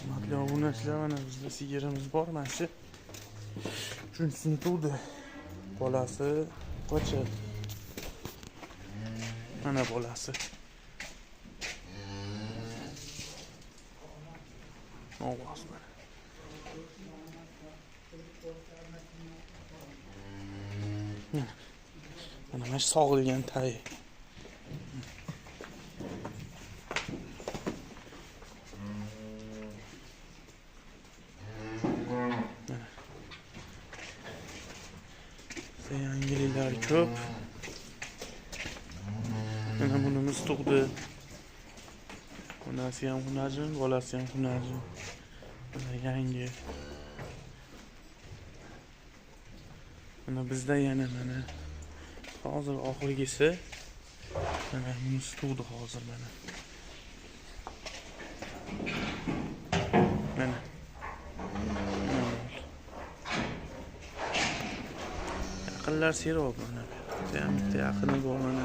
Hurmatli obunachilar, mana bizda sigirimiz bor, mana shu 3-sini tug'di. Bolasi qo'cha. Mana bolasi. Ovoz mana. Mana shu sog'ilgan tay. Yangiliklar ko'p. Mana bunimiz tug'di. Onasi ham hunajin, bolasi ham hunajin. Mana yangi. Mana bizda yana mana hozir oxirgisi. Mana bunisi tug'di hozir mana. Mana. Yaqinlar serob mana. Bitta yaqini bor mana.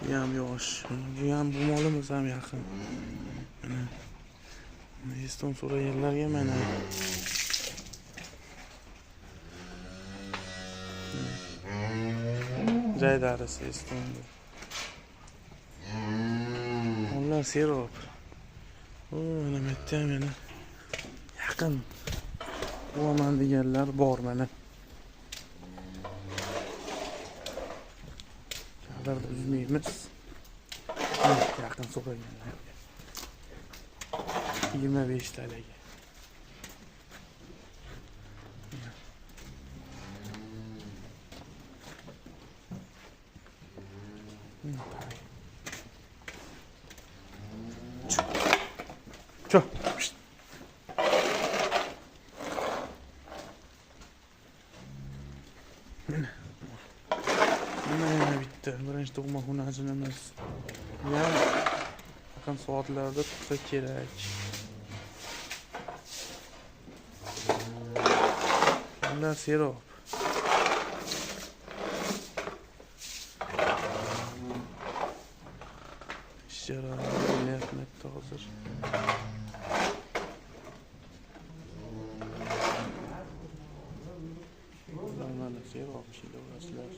Bu ham yosh. Bu ham bu molimiz ham yaqin. Mana. Eston so'raganlarga mana. Joy darisi Estonda. Onlar serob. Mana bitta ham yana yaqin. Bo'laman deganlar bor mana. Kadar üzmeyimiz. Yaqin so'raganlar. 25 TL'ga. Çok. Mana bitta birinchi tug'ma hunajinimiz. Ham yaqin soatlarda tug'sa kerak. Ular serob. Jarayonlar qilyapti hozir. Mana serob, shunday o'rasizlar.